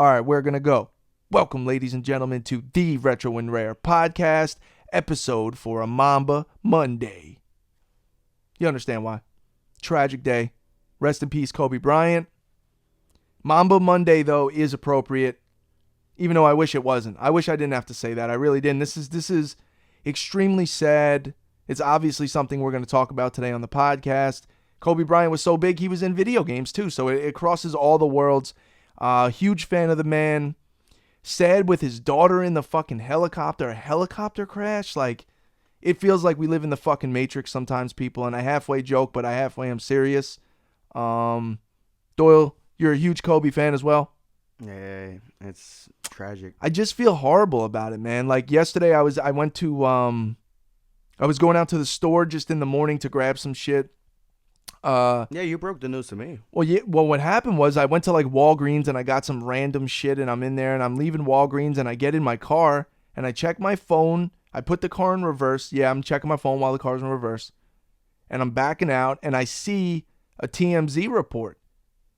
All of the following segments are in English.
All right, we're going to go. Welcome, ladies and gentlemen, to the Retro and Rare podcast episode for a Mamba Monday. You understand why? Tragic day. Rest in peace, Kobe Bryant. Mamba Monday, though, is appropriate, even though I wish it wasn't. I wish I didn't have to say that. I really didn't. This is extremely sad. It's obviously something we're going to talk about today on the podcast. Kobe Bryant was so big, he was in video games, too, so it crosses all the worlds. Huge fan of the man. Sad with his daughter in the fucking helicopter. A helicopter crash? Like, it feels like we live in the fucking Matrix sometimes, people, and I halfway joke, but I halfway am serious. Doyle, you're a huge Kobe fan as well? Yeah, it's tragic. I just feel horrible about it, man. Like, yesterday I was going out to the store just in the morning to grab some shit. Yeah, you broke the news to me. Well, what happened was I went to like Walgreens and I got some random shit and I'm in there and I'm leaving Walgreens and I get in my car and I check my phone. I put the car in reverse. Yeah, I'm checking my phone while the car's in reverse. And I'm backing out and I see a TMZ report.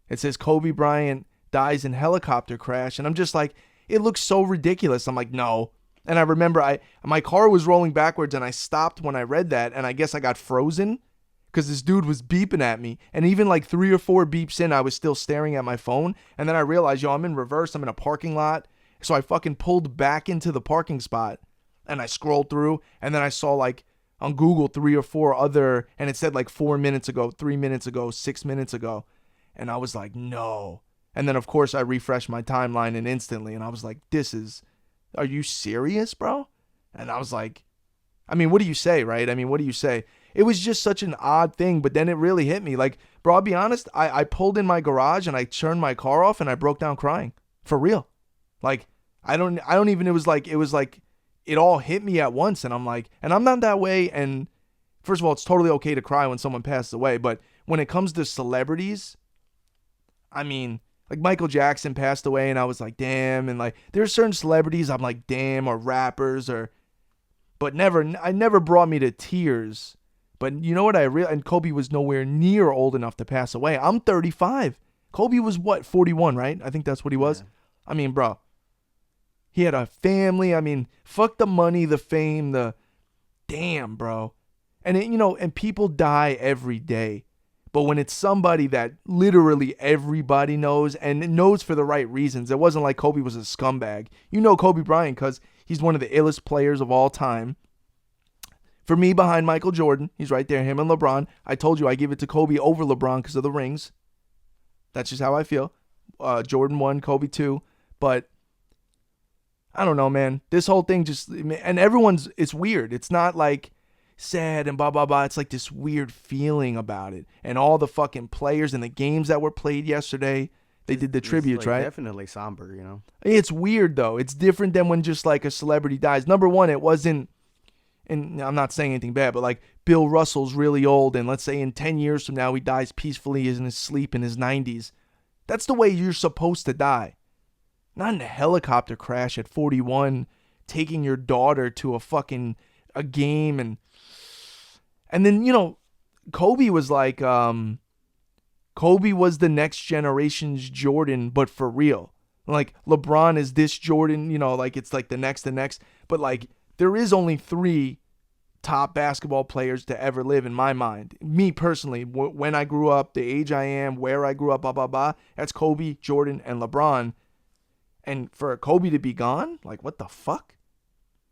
It says Kobe Bryant dies in helicopter crash. And I'm just like, it looks so ridiculous. I'm like, no. And I remember my car was rolling backwards and I stopped when I read that and I guess I got frozen. Because this dude was beeping at me. And even like 3 or 4 beeps in, I was still staring at my phone. And then I realized, I'm in reverse. I'm in a parking lot. So I fucking pulled back into the parking spot. And I scrolled through. And then I saw like on Google 3 or 4 other. And it said like 4 minutes ago, 3 minutes ago, 6 minutes ago. And I was like, no. And then of course I refreshed my timeline and instantly. And I was like, are you serious, bro? And I was like, I mean, what do you say, right? I mean, what do you say? It was just such an odd thing, but then it really hit me. Like, bro, I'll be honest, I pulled in my garage and I turned my car off and I broke down crying. For real. Like, it was like it all hit me at once and I'm like, and I'm not that way. And first of all, it's totally okay to cry when someone passes away. But when it comes to celebrities, I mean, like Michael Jackson passed away and I was like, damn. And like, there's certain celebrities I'm like, damn, or rappers but I never brought me to tears. But you know what and Kobe was nowhere near old enough to pass away. I'm 35. Kobe was what, 41, right? I think that's what he was. Yeah. I mean, bro, he had a family. I mean, fuck the money, the fame, damn, bro. And and people die every day. But when it's somebody that literally everybody knows and knows for the right reasons, it wasn't like Kobe was a scumbag. You know Kobe Bryant because he's one of the illest players of all time. For me, behind Michael Jordan, he's right there, him and LeBron. I told you I give it to Kobe over LeBron because of the rings. That's just how I feel. Jordan 1, Kobe 2. But I don't know, man. This whole thing and it's weird. It's not like sad and blah, blah, blah. It's like this weird feeling about it. And all the fucking players and the games that were played yesterday, they did the tributes, right? Definitely somber, you know? It's weird, though. It's different than when just like a celebrity dies. Number one, it wasn't, and I'm not saying anything bad, but like Bill Russell's really old, and let's say in 10 years from now he dies peacefully in his sleep in his 90s. That's the way you're supposed to die. Not in a helicopter crash at 41, taking your daughter to a game, and then, Kobe was like, Kobe was the next generation's Jordan, but for real. Like, LeBron is this Jordan, like it's like the next, but like, there is only 3 top basketball players to ever live in my mind. Me personally, when I grew up, the age I am, where I grew up, blah, blah, blah, that's Kobe, Jordan, and LeBron. And for Kobe to be gone, like, what the fuck?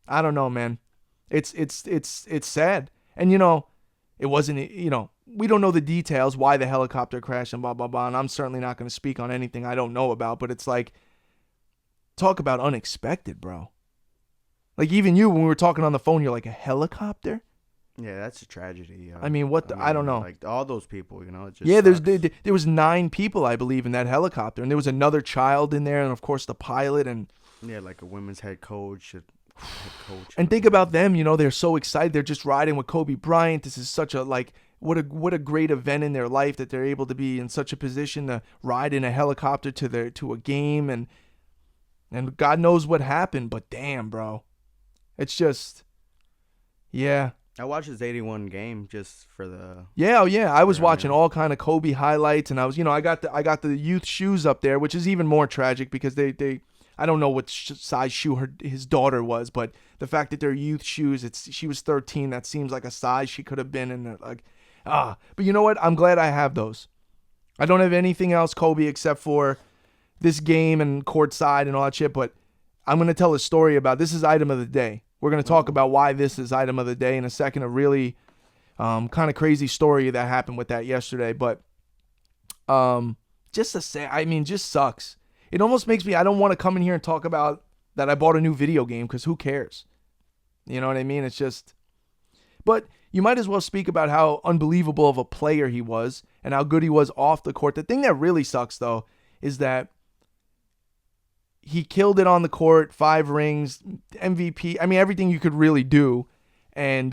I don't know, man. It's sad. And, it wasn't, we don't know the details, why the helicopter crashed and blah, blah, blah. And I'm certainly not going to speak on anything I don't know about, but it's like, talk about unexpected, bro. Like, even you, when we were talking on the phone, you're like, a helicopter? Yeah, that's a tragedy. I mean, I don't know. Like, all those people, it just sucks. There was 9 people, I believe, in that helicopter. And there was another child in there, and, of course, the pilot. And yeah, like a women's head coach. And think about them, they're so excited. They're just riding with Kobe Bryant. This is such a, like, what a great event in their life that they're able to be in such a position to ride in a helicopter to a game. And God knows what happened, but damn, bro. It's just, yeah. I watched his 81 game just for the. Yeah, oh yeah. I was Yeah, watching yeah. all kind of Kobe highlights, and I was, I got the youth shoes up there, which is even more tragic because they I don't know what size shoe his daughter was, but the fact that they're youth shoes, she was 13. That seems like a size she could have been in. Like, but you know what? I'm glad I have those. I don't have anything else Kobe except for this game and courtside and all that shit. But I'm gonna tell a story about this. Is item of the day. We're gonna talk about why this is item of the day in a second. A really kind of crazy story that happened with that yesterday, but just to say, I mean, just sucks. It almost makes me, I don't want to come in here and talk about that I bought a new video game because who cares? You know what I mean? It's just, but you might as well speak about how unbelievable of a player he was and how good he was off the court. The thing that really sucks, though, is that he killed it on the court, 5 rings, MVP. I mean, everything you could really do. And,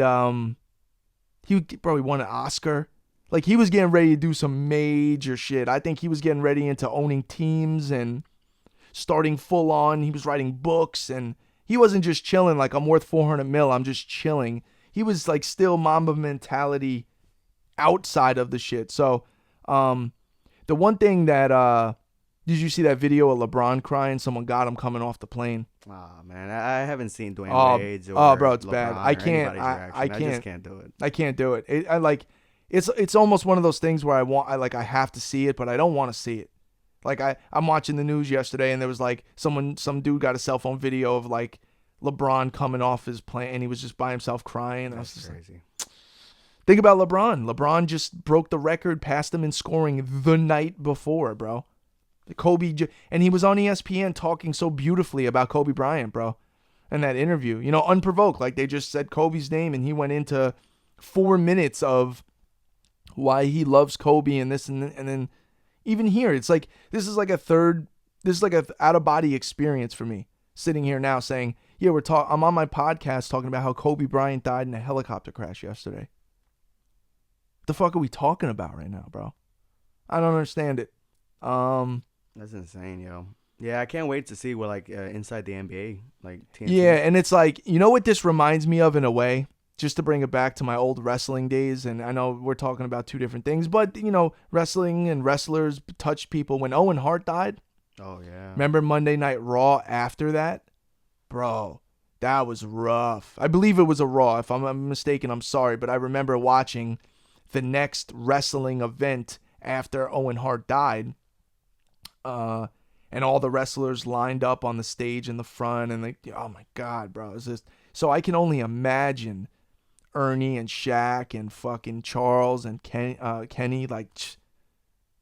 he probably won an Oscar. Like, he was getting ready to do some major shit. I think he was getting ready into owning teams and starting full on. He was writing books, and he wasn't just chilling like I'm worth 400 mil. I'm just chilling. He was like still Mamba mentality outside of the shit. So, the one thing that did you see that video of LeBron crying? Someone got him coming off the plane. Oh man, I haven't seen Dwayne Wade's or bro, it's LeBron bad. or I can't. anybody's reaction. I can't. just can't do it. I can't do it. It's almost one of those things where I have to see it, but I don't want to see it. Like I'm watching the news yesterday, and there was like some dude got a cell phone video of like LeBron coming off his plane, and he was just by himself crying. I was That's just like, crazy. think about LeBron. LeBron just broke the record, passed him in scoring the night before, bro. And he was on ESPN talking so beautifully about Kobe Bryant, bro. In that interview, unprovoked, like they just said Kobe's name, and he went into 4 minutes of why he loves Kobe and this and then even here, it's like this is like a out of body experience for me sitting here now saying, yeah, I'm on my podcast talking about how Kobe Bryant died in a helicopter crash yesterday. What the fuck are we talking about right now, bro? I don't understand it. That's insane, yo. Yeah, I can't wait to see what like inside the NBA, like TNT. Yeah, and it's like, you know what this reminds me of in a way? Just to bring it back to my old wrestling days, and I know we're talking about two different things, but, wrestling and wrestlers touched people. When Owen Hart died, Oh yeah. remember Monday Night Raw after that? Bro, that was rough. I believe it was a Raw. If I'm mistaken, I'm sorry, but I remember watching the next wrestling event after Owen Hart died, and all the wrestlers lined up on the stage in the front, and oh my God, bro. It's just, so I can only imagine Ernie and Shaq and fucking Charles and Kenny, like,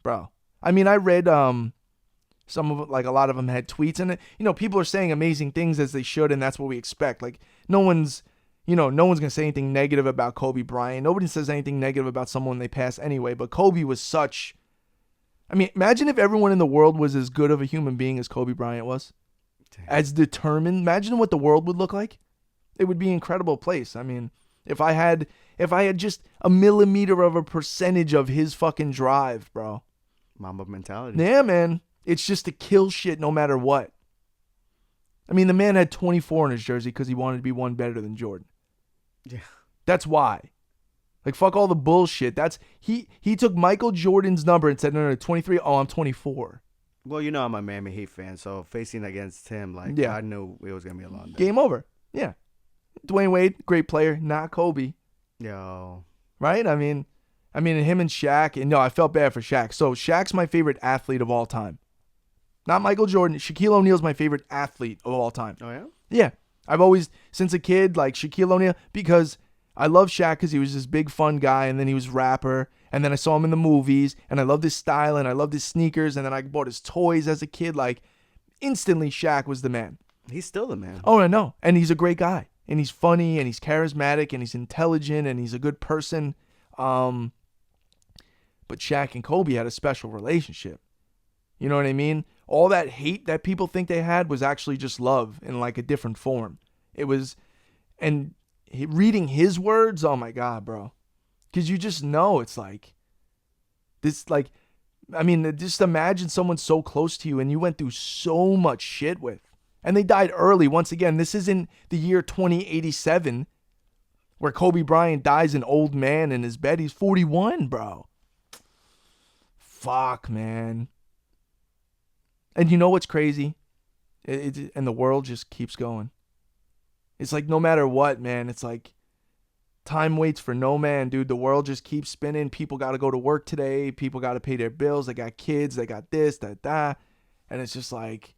bro. I mean, I read some of it, like a lot of them had tweets, and people are saying amazing things as they should, and that's what we expect. Like, no one's gonna say anything negative about Kobe Bryant. Nobody says anything negative about someone they pass anyway. But Kobe was such. I mean, imagine if everyone in the world was as good of a human being as Kobe Bryant was, as determined. Imagine what the world would look like. It would be an incredible place. I mean, if I had just a millimeter of a percentage of his fucking drive, bro. Mamba mentality. Yeah, man. It's just to kill shit no matter what. I mean, the man had 24 in his jersey because he wanted to be one better than Jordan. Yeah. That's why. Like, fuck all the bullshit. He took Michael Jordan's number and said, no, 23. Oh, I'm 24. Well, I'm a Miami Heat fan, so facing against him, like, Yeah. I knew it was gonna be a long day. Game over. Yeah. Dwayne Wade, great player, not Kobe. Yo. Right? I mean, him and Shaq, and no, I felt bad for Shaq. So Shaq's my favorite athlete of all time. Not Michael Jordan. Shaquille O'Neal's my favorite athlete of all time. Oh yeah. Yeah. I've always, since a kid, like Shaquille O'Neal, because I love Shaq because he was this big fun guy, and then he was rapper, and then I saw him in the movies, and I loved his style, and I loved his sneakers, and then I bought his toys as a kid. Like, instantly Shaq was the man. He's still the man. Oh, I know. And he's a great guy. And he's funny, and he's charismatic, and he's intelligent, and he's a good person. But Shaq and Kobe had a special relationship. You know what I mean? All that hate that people think they had was actually just love in like a different form. It was, and reading his words, oh my God, bro. Because you just know it's like, this, like, I mean, just imagine someone so close to you and you went through so much shit with. And they died early. Once again, this isn't the year 2087. where Kobe Bryant dies an old man in his bed. He's 41, bro. Fuck, man. And you know what's crazy? And the world just keeps going. It's like no matter what, man, it's like time waits for no man, dude. The world just keeps spinning. People got to go to work today. People got to pay their bills. They got kids. They got this, that. And it's just like,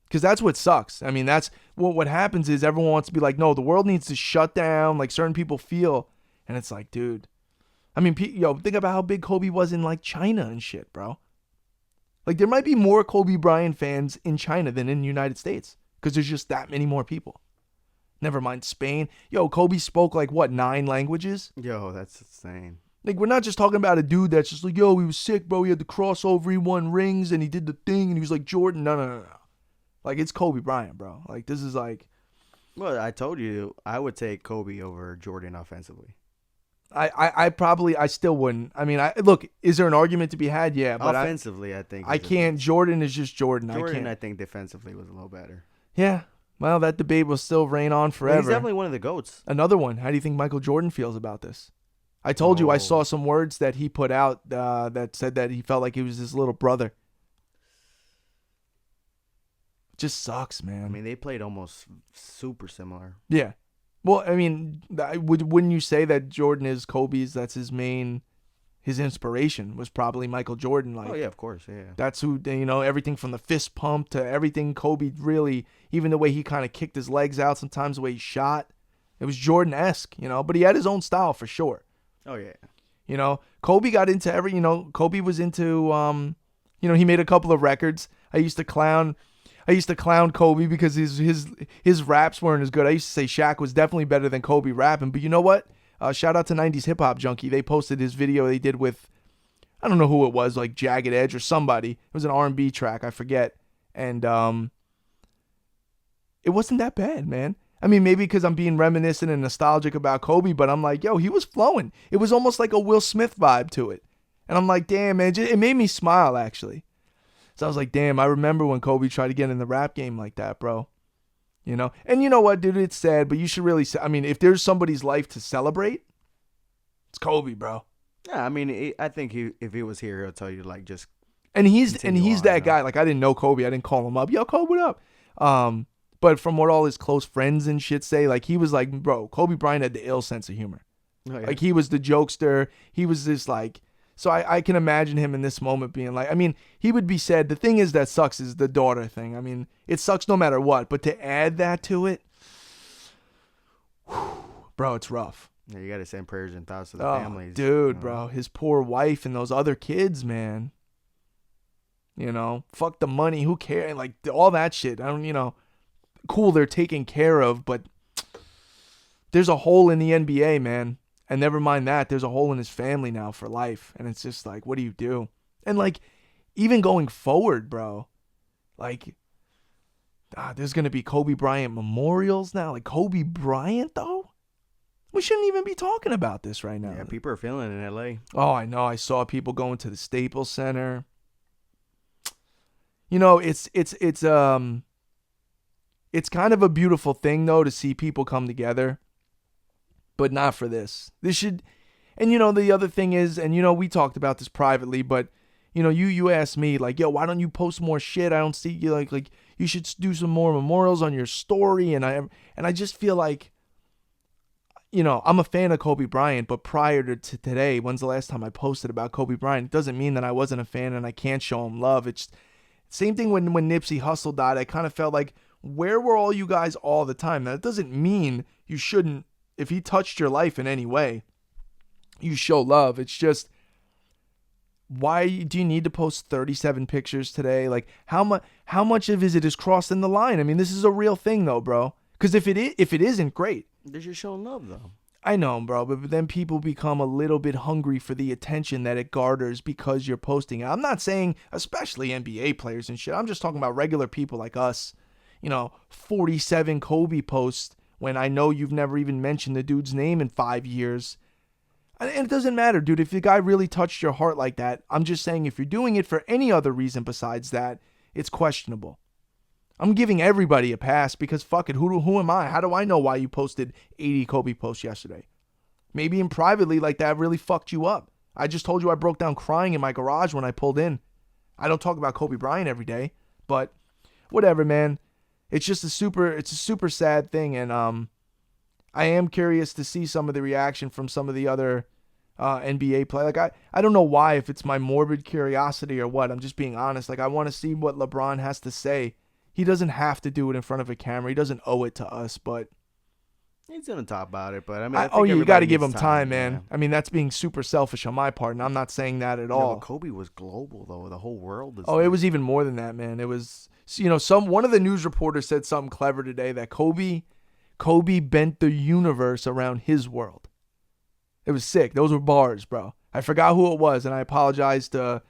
because that's what sucks. I mean, that's what happens is everyone wants to be like, no, the world needs to shut down like certain people feel. And it's like, dude, I mean, think about how big Kobe was in like China and shit, bro. Like there might be more Kobe Bryant fans in China than in the United States because there's just that many more people. Never mind Spain. Yo, Kobe spoke like what, 9 languages? Yo, that's insane. Like we're not just talking about a dude that's just like, yo, he was sick, bro. He had the crossover, he won rings, and he did the thing, and he was like Jordan. No. Like it's Kobe Bryant, bro. Like this is like. Well, I told you I would take Kobe over Jordan offensively. I still wouldn't. I mean, look, is there an argument to be had? Yeah, but offensively, I think I can't. Jordan is just Jordan. I think defensively was a little better. Yeah. Well, that debate will still reign on forever. He's definitely one of the GOATs. Another one. How do you think Michael Jordan feels about this? I told you I saw some words that he put out that said that he felt like he was his little brother. Just sucks, man. I mean, they played almost super similar. Yeah. Well, I mean, wouldn't you say that Jordan is Kobe's? That's his inspiration was probably Michael Jordan. Like, oh yeah, of course, yeah. That's who, everything from the fist pump to everything Kobe really, even the way he kind of kicked his legs out sometimes, the way he shot, it was Jordan-esque, but he had his own style for sure. Oh yeah. Kobe got into Kobe was into, he made a couple of records. I used to clown Kobe because his raps weren't as good. I used to say Shaq was definitely better than Kobe rapping. But you know what? Shout out to 90s Hip Hop Junkie. They posted his video they did with, I don't know who it was, like Jagged Edge or somebody. It was an R&B track, I forget. And it wasn't that bad, man. I mean, maybe because I'm being reminiscent and nostalgic about Kobe, but I'm like, yo, he was flowing. It was almost like a Will Smith vibe to it. And I'm like, damn, man, it made me smile, actually. So I was like, damn, I remember when Kobe tried to get in the rap game like that, bro. And you know what, dude, it's sad, but you should really, I mean, if there's somebody's life to celebrate, it's Kobe, bro. Yeah, I mean, I think if he was here, he'll tell you, like, just. And he's that guy. Like, I didn't know Kobe. I didn't call him up. Yo, Kobe, what up? But from what all his close friends and shit say, like, he was like, bro, Kobe Bryant had the ill sense of humor. Oh, yeah. Like, he was the jokester. He was this, like, so I can imagine him in this moment being like, I mean, he would be sad. The thing is that sucks is the daughter thing. I mean, it sucks no matter what. But to add that to it, bro, it's rough. Yeah, you got to send prayers and thoughts to the families. Dude, bro, his poor wife and those other kids, man. Fuck the money. Who cares? Like, all that shit. I don't, cool, they're taken care of, but there's a hole in the NBA, man. And never mind that, there's a hole in his family now for life. And it's just like, what do you do? And like, even going forward, bro, like, there's going to be Kobe Bryant memorials now. Like, Kobe Bryant, though? We shouldn't even be talking about this right now. Yeah, people are feeling it in LA. Oh, I know. I saw people going to the Staples Center. It's kind of a beautiful thing, though, to see people come together. But not for this. This should, and the other thing is, and we talked about this privately, but you asked me like, yo, why don't you post more shit? I don't see you like you should do some more memorials on your story, and I just feel like, I'm a fan of Kobe Bryant, but prior to today, when's the last time I posted about Kobe Bryant? It doesn't mean that I wasn't a fan and I can't show him love. It's same thing when Nipsey Hussle died. I kind of felt like, where were all you guys all the time? Now, that doesn't mean you shouldn't. If he touched your life in any way, you show love. It's just, why do you need to post 37 pictures today? Like, how much of it is crossing the line? I mean, this is a real thing, though, bro. Because if it isn't, great. They're just showing love, though. I know, bro, but then people become a little bit hungry for the attention that it garners because you're posting it. I'm not saying, especially NBA players and shit. I'm just talking about regular people like us. 47 Kobe posts when I know you've never even mentioned the dude's name in 5 years. And it doesn't matter, dude. If the guy really touched your heart like that, I'm just saying if you're doing it for any other reason besides that, it's questionable. I'm giving everybody a pass because fuck it. Who am I? How do I know why you posted 80 Kobe posts yesterday? Maybe in privately, like that really fucked you up. I just told you I broke down crying in my garage when I pulled in. I don't talk about Kobe Bryant every day, but whatever, man. It's just a super sad thing, and I am curious to see some of the reaction from some of the other NBA play. Like I don't know why, if it's my morbid curiosity or what. I'm just being honest. Like I want to see what LeBron has to say. He doesn't have to do it in front of a camera. He doesn't owe it to us, but He's gonna talk about it, but I mean, I think oh yeah, you got to everybody give him needs time, man. yeah. I mean, that's being super selfish on my part, and I'm not saying that at Yeah, all. but Kobe was global though. The whole world is. Oh, it was even more than that, man. It was, one of the news reporters said something clever today that Kobe bent the universe around his world. It was sick. Those were bars, bro. I forgot who it was, and I apologize to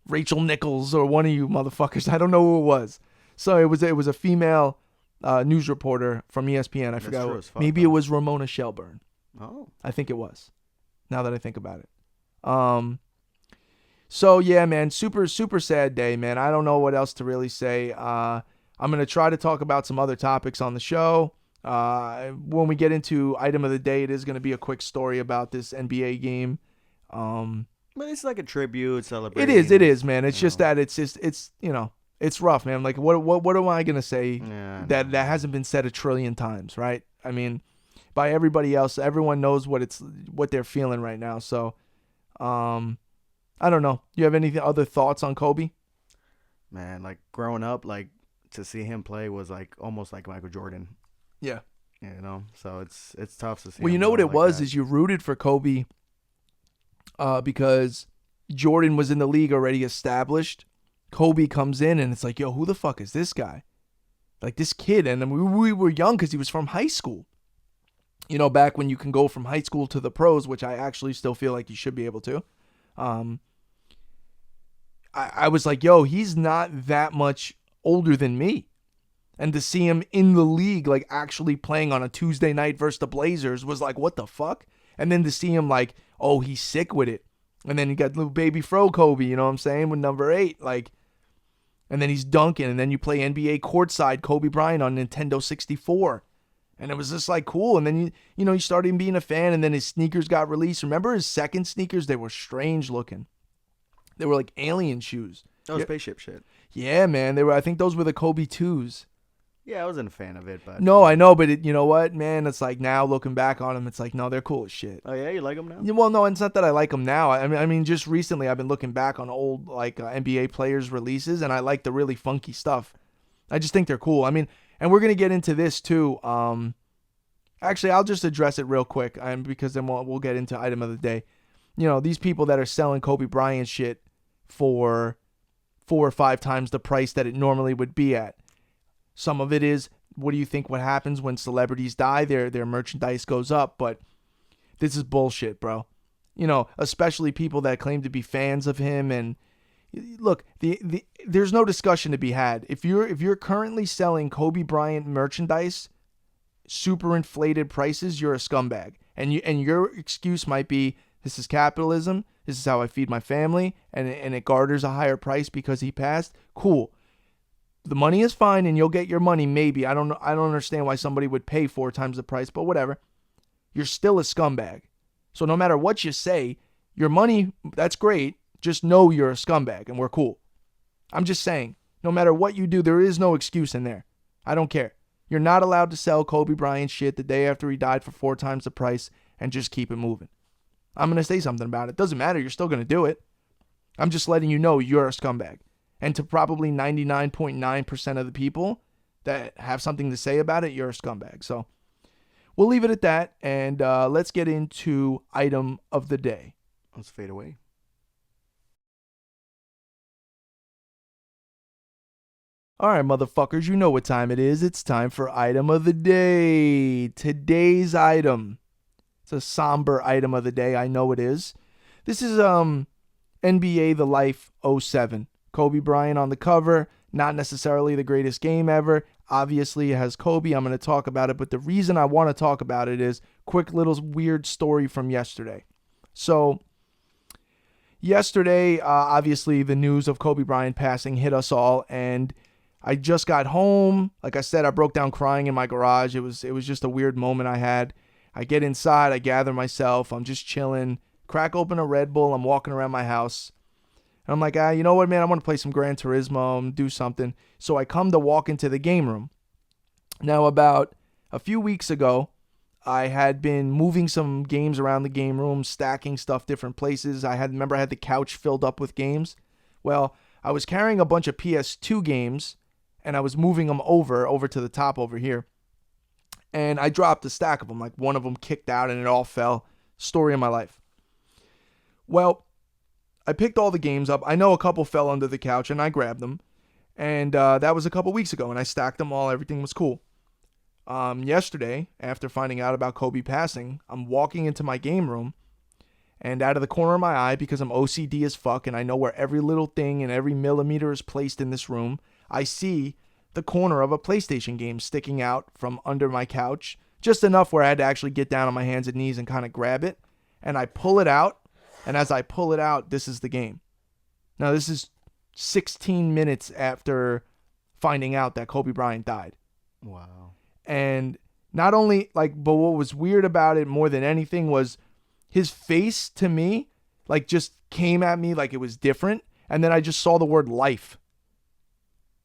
Rachel Nichols or one of you motherfuckers. I don't know who it was. So it was a female news reporter from ESPN. I forgot. true as fuck, Maybe though. it was Ramona Shelburne. Oh, I think it was. Now that I think about it. So yeah, man, super sad day, man. I don't know what else to really say. I'm gonna try to talk about some other topics on the show. When we get into item of the day, it is gonna be a quick story about this NBA game. but it's like a tribute, It celebration. is, man. It's just that it's rough, man. Like what am I gonna say Yeah, I that know. hasn't been said a trillion times, right? I mean, by everybody else, everyone knows what they're feeling right now. So, I don't know. You have any other thoughts on Kobe? Man, like growing up, like to see him play was like almost like Michael Jordan. Yeah. So it's tough to see. Well, you him know what going it like was that. is you rooted for Kobe because Jordan was in the league already established. Kobe comes in and it's like, yo, who the fuck is this guy? Like this kid. And then we were young because he was from high school. Back when you can go from high school to the pros, which I actually still feel like you should be able to. I was like, yo, he's not that much older than me. And to see him in the league, like actually playing on a Tuesday night versus the Blazers was like, what the fuck? And then to see him like, oh, he's sick with it. And then you got little baby Fro Kobe, you know what I'm saying, with number 8. Like, and then he's dunking. And then you play NBA courtside Kobe Bryant on Nintendo 64. And it was just like cool. And then you started being a fan, and then his sneakers got released. Remember his second sneakers? They were strange looking. They were like alien shoes. Oh, Yeah. spaceship shit. Yeah, man. They were. I think those were the Kobe 2s. Yeah, I wasn't a fan of it, but No, I know, but you know what, man? It's like now looking back on them, it's like, no, they're cool as shit. Oh yeah, you like them now? Yeah, well, no, it's not that I like them now. I mean, just recently I've been looking back on old like NBA players' releases, and I like the really funky stuff. I just think they're cool. I mean, and we're gonna get into this too. Actually, I'll just address it real quick, because then we'll get into item of the day. These people that are selling Kobe Bryant shit for 4 or 5 times the price that it normally would be at. Some of it is, what do you think what happens when celebrities die? Their merchandise goes up, but this is bullshit, bro. Especially people that claim to be fans of him. And look, there's no discussion to be had. If you're currently selling Kobe Bryant merchandise, super inflated prices, you're a scumbag. And your excuse might be, this is capitalism. This is how I feed my family, and it garners a higher price because he passed. Cool. The money is fine, and you'll get your money. Maybe I don't understand why somebody would pay 4 times the price, but whatever. You're still a scumbag. So no matter what you say, your money, that's great. Just know you're a scumbag, and we're cool. I'm just saying, no matter what you do, there is no excuse in there. I don't care. You're not allowed to sell Kobe Bryant shit the day after he died for 4 times the price and just keep it moving. I'm going to say something about it. Doesn't matter. You're still going to do it. I'm just letting you know you're a scumbag. And to probably 99.9% of the people that have something to say about it, you're a scumbag. So we'll leave it at that, and let's get into item of the day. Let's fade away. All right, motherfuckers, you know what time it is. It's time for item of the day. Today's item. It's a somber item of the day. I know it is. This is NBA The Life 07. Kobe Bryant on the cover. Not necessarily the greatest game ever. Obviously, it has Kobe. I'm going to talk about it. But the reason I want to talk about it is quick little weird story from yesterday. So yesterday, obviously, the news of Kobe Bryant passing hit us all. And I just got home. Like I said, I broke down crying in my garage. It was just a weird moment I had. I get inside, I gather myself, I'm just chilling, crack open a Red Bull, I'm walking around my house. And I'm like, you know what, man, I want to play some Gran Turismo and do something. So I come to walk into the game room. Now, about a few weeks ago, I had been moving some games around the game room, stacking stuff different places. I had the couch filled up with games. Well, I was carrying a bunch of PS2 games, and I was moving them over to the top over here. And I dropped a stack of them. Like one of them kicked out and it all fell. Story of my life. Well, I picked all the games up. I know a couple fell under the couch and I grabbed them. And that was a couple weeks ago. And I stacked them all. Everything was cool. Yesterday, after finding out about Kobe passing, I'm walking into my game room. And out of the corner of my eye, because I'm OCD as fuck and I know where every little thing and every millimeter is placed in this room, I see the corner of a PlayStation game sticking out from under my couch, just enough where I had to actually get down on my hands and knees and kind of grab it. And I pull it out, and as I pull it out, this is the game. Now, this is 16 minutes after finding out that Kobe Bryant died. Wow. And not only, but what was weird about it more than anything was his face to me, just came at me like it was different. And then I just saw the word life.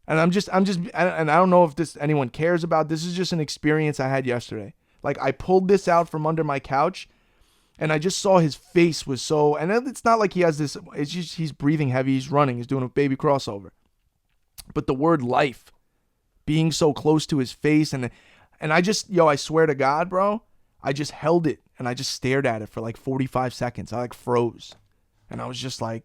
And and I don't know if anyone cares about. This is just an experience I had yesterday. I pulled this out from under my couch and I just saw his face was so, and it's not like he has this, it's just he's breathing heavy, he's running, he's doing a baby crossover. But the word life being so close to his face and I swear to God, bro, I just held it and I just stared at it for 45 seconds. I froze. And I was just I'm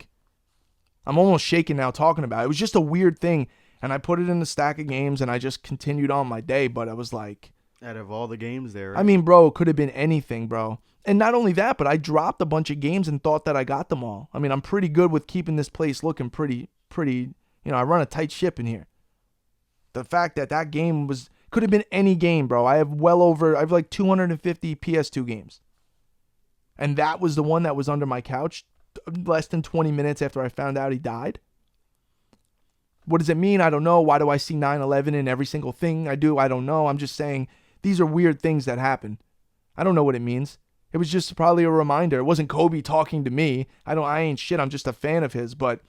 almost shaking now talking about it. It was just a weird thing. And I put it in the stack of games and I just continued on my day. But I was like, out of all the games there, right? I mean, bro, it could have been anything, bro. And not only that, but I dropped a bunch of games and thought that I got them all. I mean, I'm pretty good with keeping this place looking pretty, I run a tight ship in here. The fact that game could have been any game, bro. I have 250 PS2 games. And that was the one that was under my couch less than 20 minutes after I found out he died. What does it mean? I don't know. Why do I see 9/11 in every single thing I do? I don't know. I'm just saying these are weird things that happen. I don't know what it means. It was just probably a reminder. It wasn't Kobe talking to me. I ain't shit. I'm just a fan of his, but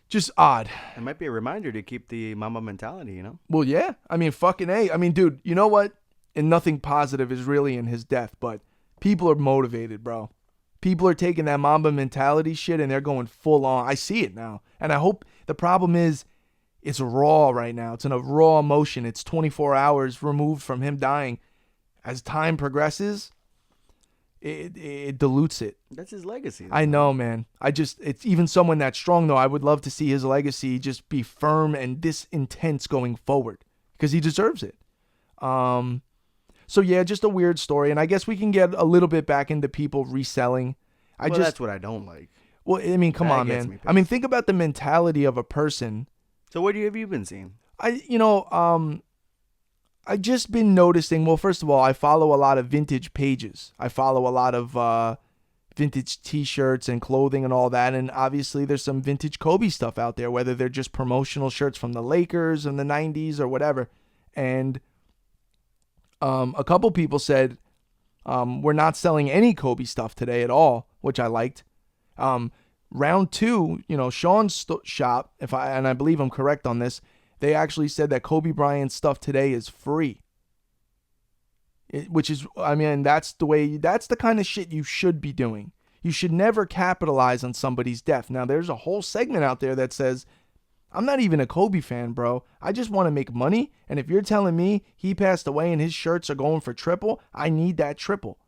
just odd. It might be a reminder to keep the Mamba mentality, you know? Well, yeah. I mean, fucking A. I mean, dude, you know what? And nothing positive is really in his death, but people are motivated, bro. People are taking that Mamba mentality shit and they're going full on. I see it now. And I hope the problem is it's raw right now. It's in a raw emotion. It's 24 hours removed from him dying. As time progresses, it dilutes it. That's his legacy. I know, man. It's even someone that strong, though. I would love to see his legacy just be firm and this intense going forward because he deserves it. So, yeah, just a weird story. And I guess we can get a little bit back into people reselling. That's what I don't like. Well, I mean, come on, man. I mean, think about the mentality of a person. So what have you been seeing? I just been noticing, well, first of all, I follow a lot of vintage pages. I follow a lot of vintage t-shirts and clothing and all that. And obviously there's some vintage Kobe stuff out there, whether they're just promotional shirts from the Lakers in the 90s or whatever. And a couple people said, we're not selling any Kobe stuff today at all, which I liked. Round two, Sean's shop, and I believe I'm correct on this, they actually said that Kobe Bryant stuff today is free. Which is, I mean, that's the kind of shit you should be doing. You should never capitalize on somebody's death. Now, there's a whole segment out there that says, I'm not even a Kobe fan, bro. I just want to make money. And if you're telling me he passed away and his shirts are going for triple, I need that triple.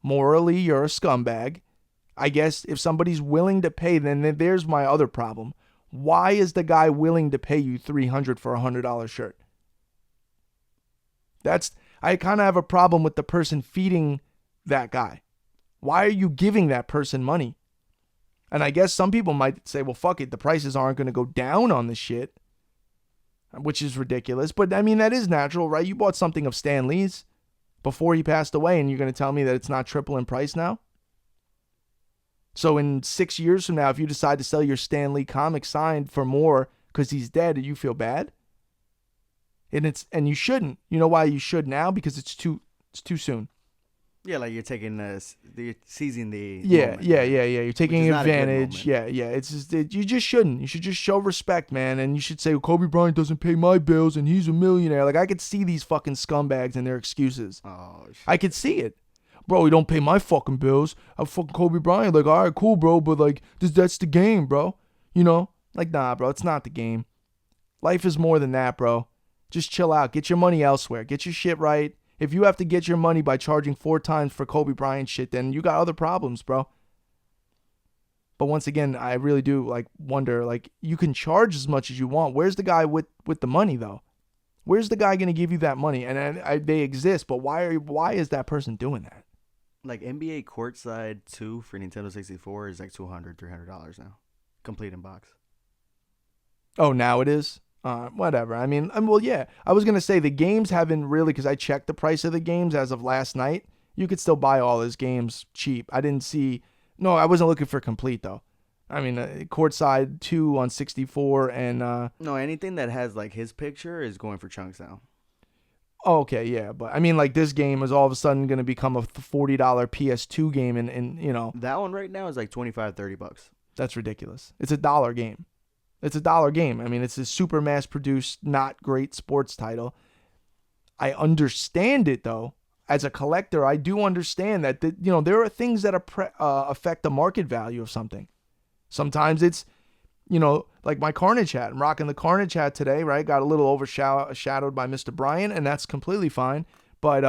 Morally, you're a scumbag. I guess if somebody's willing to pay, then there's my other problem. Why is the guy willing to pay you $300 for a $100 shirt? I kind of have a problem with the person feeding that guy. Why are you giving that person money? And I guess some people might say, well, fuck it, the prices aren't going to go down on this shit, which is ridiculous. But I mean, that is natural, right? You bought something of Stan Lee's before he passed away, and you're going to tell me that it's not triple in price now? So in 6 years from now, if you decide to sell your Stan Lee comic signed for more because he's dead, do you feel bad? And you shouldn't. You know why you should now? Because it's too It's too soon. Yeah, like you're taking the seizing the Yeah, moment, yeah, right? yeah, yeah. You're taking is not a good advantage. moment. Yeah, yeah. It's just you just shouldn't. You should just show respect, man. And you should say, well, Kobe Bryant doesn't pay my bills, and he's a millionaire. Like I could see these fucking scumbags and their excuses. Oh shit. I could see it. Bro, he don't pay my fucking bills. I'm fucking Kobe Bryant. Like, all right, cool, bro, but like, that's the game, bro. You know? Like, nah, bro, it's not the game. Life is more than that, bro. Just chill out. Get your money elsewhere. Get your shit right. If you have to get your money by charging 4 times for Kobe Bryant shit, then you got other problems, bro. But once again, I really do like wonder, like, you can charge as much as you want. Where's the guy with the money though? Where's the guy gonna give you that money? And they exist, but why is that person doing that? Like NBA Courtside 2 for Nintendo 64 is like $200-$300 now, complete in box. Oh, now it is? Whatever. I mean, well, yeah. I was going to say the games haven't really, because I checked the price of the games as of last night. You could still buy all his games cheap. I didn't see, no, I wasn't looking for complete, though. I mean, Courtside 2 on 64 and... No, anything that has like his picture is going for chunks now. Oh, okay, yeah. But I mean, like, this game is all of a sudden going to become a $40 PS2 game, and you know... That one right now is like $25-$30. That's ridiculous. It's $1 game. It's $1 game. I mean, it's a super mass-produced, not great sports title. I understand it, though. As a collector, I do understand that, there are things that affect the market value of something. Sometimes it's, like my Carnage hat. I'm rocking the Carnage hat today, right? Got a little overshadowed by Mr. Bryant, and that's completely fine. But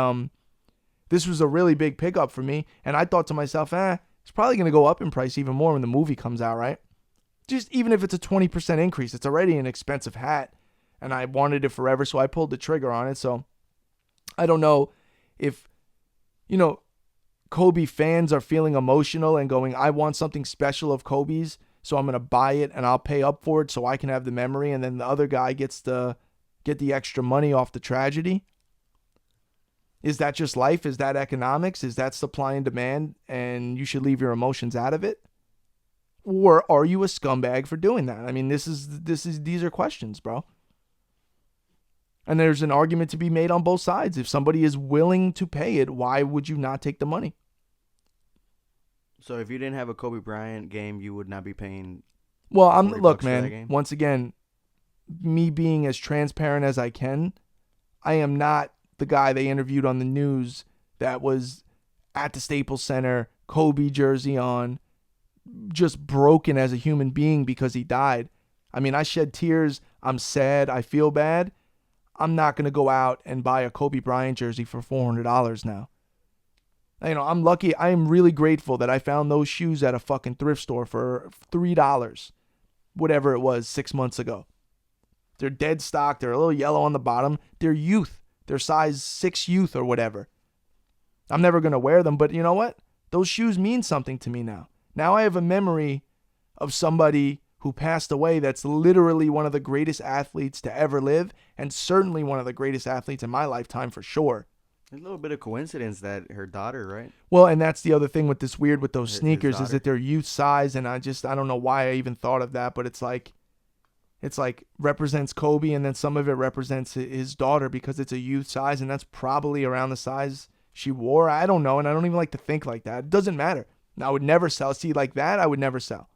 this was a really big pickup for me, and I thought to myself, it's probably going to go up in price even more when the movie comes out, right? Just even if it's a 20% increase, it's already an expensive hat, and I wanted it forever, so I pulled the trigger on it. So I don't know if, Kobe fans are feeling emotional and going, I want something special of Kobe's, so I'm going to buy it and I'll pay up for it so I can have the memory, and then the other guy gets to get the extra money off the tragedy. Is that just life? Is that economics? Is that supply and demand, and you should leave your emotions out of it? Or are you a scumbag for doing that? I mean, these are questions, bro. And there's an argument to be made on both sides. If somebody is willing to pay it, why would you not take the money? So if you didn't have a Kobe Bryant game, you would not be paying. Well, look, $40 for that man. game? Once again, me being as transparent as I can, I am not the guy they interviewed on the news that was at the Staples Center, Kobe jersey on, just broken as a human being because he died. I mean, I shed tears. I'm sad. I feel bad. I'm not going to go out and buy a Kobe Bryant jersey for $400 now. I'm lucky. I am really grateful that I found those shoes at a fucking thrift store for $3, whatever it was, 6 months ago. They're dead stock. They're a little yellow on the bottom. They're youth. They're size 6 youth or whatever. I'm never going to wear them, but you know what? Those shoes mean something to me now. Now I have a memory of somebody who passed away that's literally one of the greatest athletes to ever live, and certainly one of the greatest athletes in my lifetime for sure. A little bit of coincidence that her daughter, right? Well, and that's the other thing with this weird with those His sneakers is daughter. that they're youth size, and I don't know why I even thought of that, but it's like represents Kobe, and then some of it represents his daughter because it's a youth size, and that's probably around the size she wore. I don't know, and I don't even like to think like that. It doesn't matter. I would never sell. See, like that, I would never sell.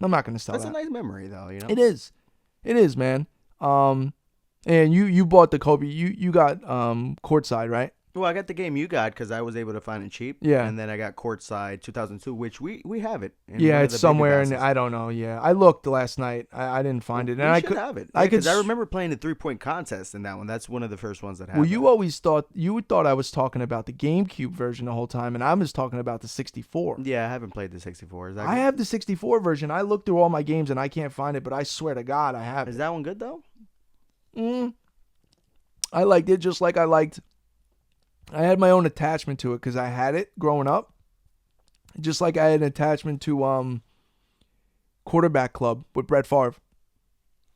I'm not going to sell That's that. a nice memory, though. It is, man. And you bought the Kobe. You got courtside, right? Well, I got the game you got because I was able to find it cheap. Yeah. And then I got Courtside 2002, which we have it. in Yeah, one of it's the bigger somewhere, and boxes. I don't know. Yeah, I looked last night. I didn't find it, and I should could have it. I could. Because I remember playing the 3-point contest in that one. That's one of the first ones that had. Well, you always thought I was talking about the GameCube version the whole time, and I was talking about the 64. Yeah, I haven't played the 64. Is that I good? have the 64 version. I looked through all my games and I can't find it, but I swear to God, I have Is it. that one good though? I liked it just like I had my own attachment to it because I had it growing up. Just like I had an attachment to Quarterback Club with Brett Favre.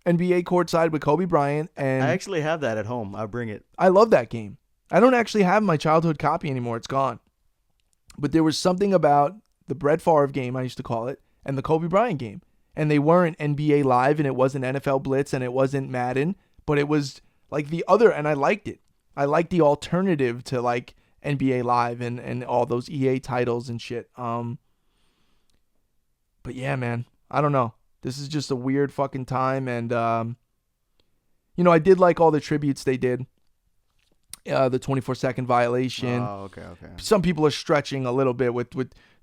NBA Courtside with Kobe Bryant. And I actually have that at home. I'll bring it. I love that game. I don't actually have my childhood copy anymore. It's gone. But there was something about the Brett Favre game, I used to call it, and the Kobe Bryant game. And they weren't NBA Live, and it wasn't NFL Blitz, and it wasn't Madden, but it was like the other, and I liked it. I liked the alternative to like NBA Live and all those EA titles and shit. But yeah, man, I don't know. This is just a weird fucking time, and I did like all the tributes they did. The 24-second violation. Oh, okay. Some people are stretching a little bit with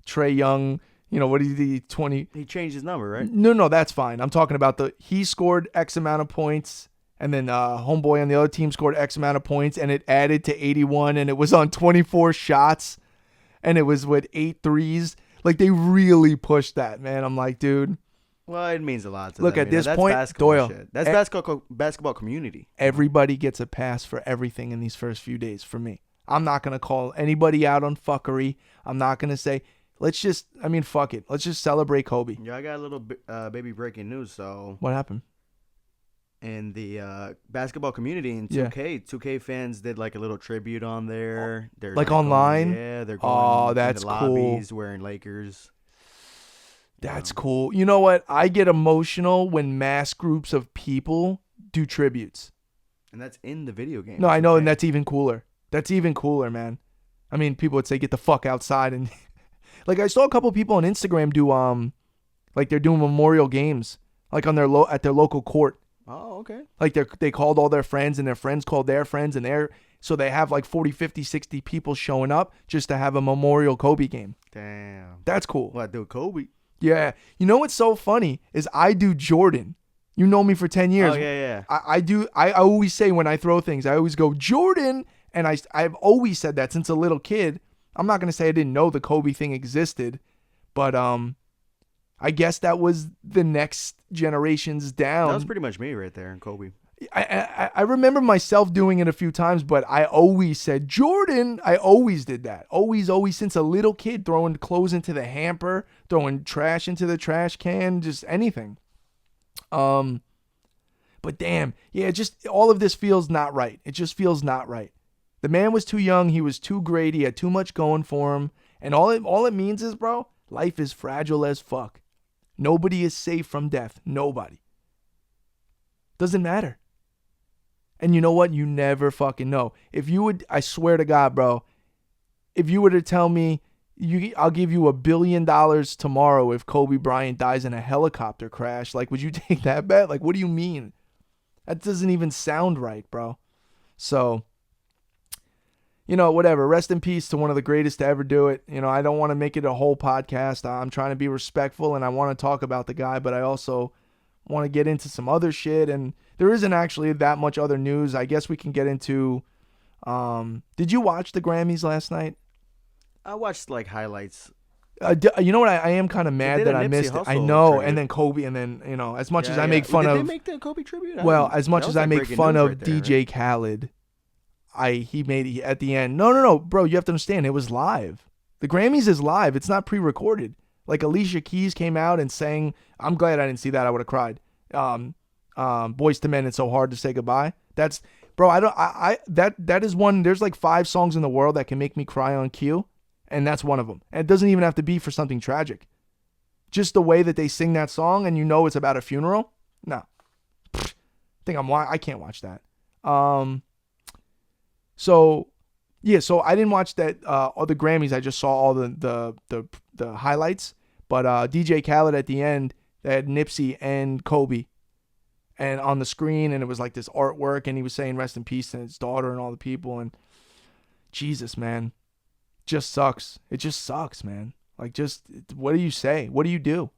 Trae Young. What is the 20? He changed his number, right? No, that's fine. I'm talking about he scored X amount of points, and then homeboy on the other team scored X amount of points, and it added to 81, and it was on 24 shots, and it was with 8 threes. Like, they really pushed that, man. I'm like, dude. Well, it means a lot to Look, them. at this that's point, basketball Doyle, shit. That's basketball community. Everybody gets a pass for everything in these first few days for me. I'm not going to call anybody out on fuckery. I'm not going to say, fuck it. Let's just celebrate Kobe. Yeah, I got a little baby breaking news. So what happened? In the basketball community in 2K fans did like a little tribute on there. They're like online? They're going that's in the cool. lobbies wearing Lakers. That's cool. You know what? I get emotional when mass groups of people do tributes. And that's in the video game. No, I know, and that's even cooler. That's even cooler, man. I mean, people would say, get the fuck outside. And like, I saw a couple people on Instagram do, like, they're doing memorial games, like, on their at their local court. Oh, okay. Like, they called all their friends, and their friends called their friends, and so they have like 40, 50, 60 people showing up just to have a memorial Kobe game. Damn. That's cool. What, do Kobe? Yeah. You know what's so funny is I do Jordan. You know me for 10 years. Oh, yeah. I always say when I throw things, I always go, Jordan. And I've always said that since a little kid. I'm not going to say I didn't know the Kobe thing existed. But I guess that was the next generations down. That was pretty much me right there in Kobe. I remember myself doing it a few times, but I always said Jordan. I always did that. Always since a little kid, throwing clothes into the hamper, throwing trash into the trash can, just anything. But damn, yeah, just all of this feels not right. It just feels not right. The man was too young. He was too great. He had too much going for him. And all it means is, bro, life is fragile as fuck. Nobody is safe from death. Nobody. Doesn't matter. And you know what? You never fucking know. If you would, I swear to God, bro, if you were to tell me, I'll give you $1 billion tomorrow if Kobe Bryant dies in a helicopter crash, like, would you take that bet? Like, what do you mean? That doesn't even sound right, bro. So, whatever. Rest in peace to one of the greatest to ever do it. I don't want to make it a whole podcast. I'm trying to be respectful, and I want to talk about the guy, but I also want to get into some other shit, and there isn't actually that much other news. I guess we can get into did you watch the Grammys last night? I watched like highlights. You know what? I am kind of mad that I missed it. I know, tribute. And then Kobe, and then as much as I make fun did of, they make the Kobe tribute? Well, as much as I make fun of DJ Khaled, he made it at the end. No, bro, you have to understand, it was live. The Grammys is live. It's not pre-recorded. Like, Alicia Keys came out and sang. I'm glad I didn't see that. I would have cried. Boyz II Men, It's So Hard to Say Goodbye. That's, bro, that is one. There's like 5 songs in the world that can make me cry on cue, and that's one of them. And it doesn't even have to be for something tragic. Just the way that they sing that song, and it's about a funeral. No, I can't watch that. So I didn't watch that all the Grammys. I just saw all the highlights. But DJ Khaled at the end, they had Nipsey and Kobe, and on the screen, and it was like this artwork, and he was saying rest in peace to his daughter and all the people, and Jesus, man, just sucks. It just sucks, man. Like, just, what do you say? What do you do?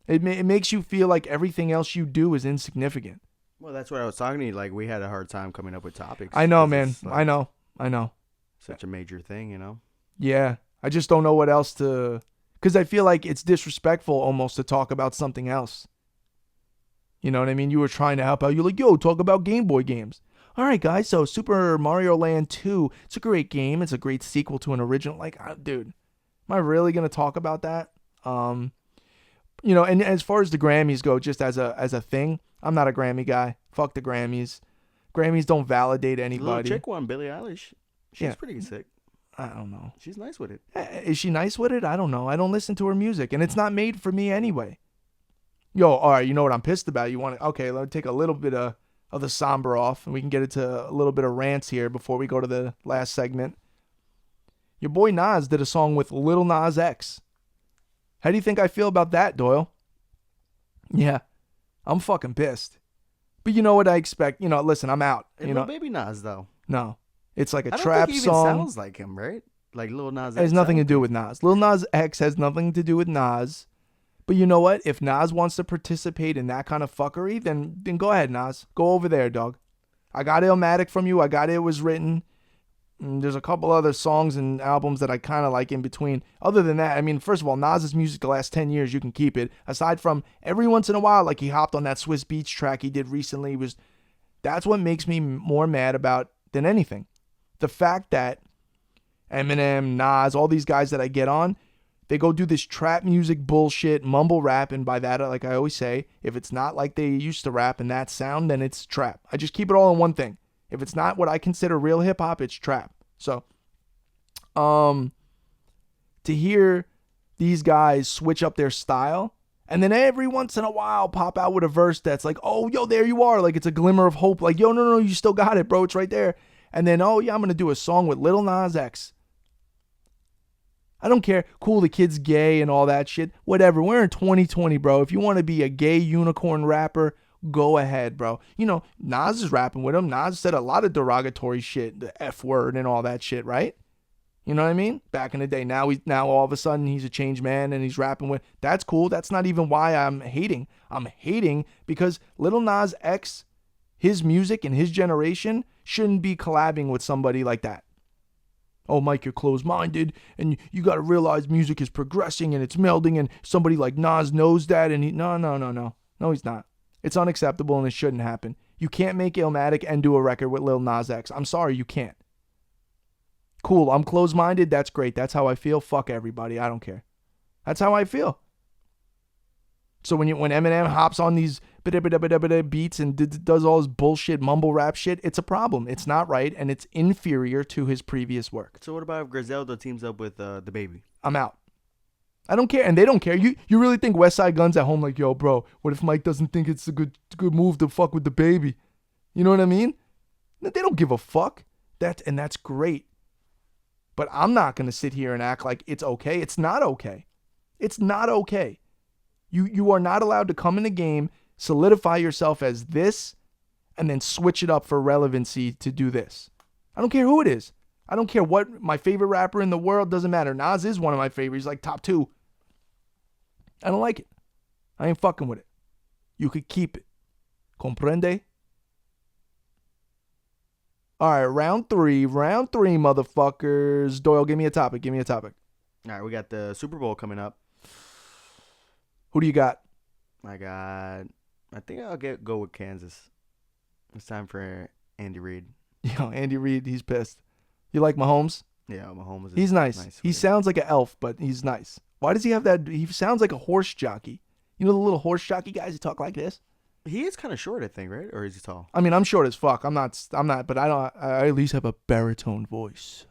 It makes you feel like everything else you do is insignificant. Well, that's what I was talking to you. Like, we had a hard time coming up with topics. I know, man. I know. Such a major thing, Yeah. I just don't know what else to... Because I feel like it's disrespectful almost to talk about something else. You know what I mean? You were trying to help out. You're like, yo, talk about Game Boy games. All right, guys. So Super Mario Land 2, it's a great game. It's a great sequel to an original. Like, dude, am I really going to talk about that? And as far as the Grammys go, just as a thing, I'm not a Grammy guy. Fuck the Grammys. Grammys don't validate anybody. The little chick one, Billie Eilish. She's pretty sick. I don't know. She's nice with it. Is she nice with it? I don't know. I don't listen to her music, and it's not made for me anyway. Yo, all right, you know what I'm pissed about? Okay, let me take a little bit of the somber off, and we can get into a little bit of rants here before we go to the last segment. Your boy Nas did a song with Lil Nas X. How do you think I feel about that, Doyle? Yeah, I'm fucking pissed. But you know what I expect? Listen, I'm out. And Lil Baby Nas though. No. It's like a I don't trap think he even song. sounds like him, right? Like Lil Nas It has X. nothing to do with Nas. Lil Nas X has nothing to do with Nas. But you know what? If Nas wants to participate in that kind of fuckery, then go ahead, Nas. Go over there, dog. I got Illmatic from you. I got It Was Written. There's a couple other songs and albums that I kind of like in between. Other than that, I mean, first of all, Nas's music the last 10 years, you can keep it. Aside from every once in a while, like he hopped on that Swiss Beats track he did recently. That's what makes me more mad about than anything. The fact that Eminem, Nas, all these guys that I get on, they go do this trap music bullshit, mumble rap, and by that, like I always say, if it's not like they used to rap in that sound, then it's trap. I just keep it all in one thing. If it's not what I consider real hip hop, it's trap. So, to hear these guys switch up their style and then every once in a while pop out with a verse that's like, oh, yo, there you are. Like it's a glimmer of hope. Like, yo, no, you still got it, bro. It's right there. And then, oh, yeah, I'm going to do a song with Lil Nas X. I don't care. Cool, the kid's gay and all that shit. Whatever. We're in 2020, bro. If you want to be a gay unicorn rapper, go ahead, bro. Nas is rapping with him. Nas said a lot of derogatory shit, the F word and all that shit, right? You know what I mean? Back in the day. Now all of a sudden he's a changed man and he's rapping with. That's cool. That's not even why I'm hating. I'm hating because Lil Nas X, his music and his generation shouldn't be collabing with somebody like that. Oh, Mike, you're closed-minded, and you got to realize music is progressing and it's melding, and somebody like Nas knows that, and no. No, he's not. It's unacceptable, and it shouldn't happen. You can't make Illmatic and do a record with Lil Nas X. I'm sorry, you can't. Cool, I'm closed-minded. That's great. That's how I feel. Fuck everybody. I don't care. That's how I feel. So when Eminem hops on these beats and does all his bullshit mumble rap shit, it's a problem. It's not right, and it's inferior to his previous work. So what about if Griselda teams up with the Baby? I'm out. I don't care, and they don't care. You really think West Side Gun's at home like, yo, bro, what if Mike doesn't think it's a good move to fuck with the Baby? You know what I mean? They don't give a fuck. That's great. But I'm not going to sit here and act like it's okay. It's not okay. It's not okay. You are not allowed to come in the game, solidify yourself as this, and then switch it up for relevancy to do this. I don't care who it is. I don't care what my favorite rapper in the world, doesn't matter. Nas is one of my favorites, like top 2. I don't like it. I ain't fucking with it. You could keep it. Comprende? All right, round three, motherfuckers. Doyle, give me a topic. All right, we got the Super Bowl coming up. Who do you got? I think I'll go with Kansas. It's time for Andy Reid. Yo, Andy Reid, he's pissed. You like Mahomes? Yeah, Mahomes. He's nice. He sounds like an elf, but he's nice. Why does he have that? He sounds like a horse jockey. You know the little horse jockey guys who talk like this? He is kind of short, I think, right? Or is he tall? I mean, I'm short as fuck. I'm not, but I at least have a baritone voice.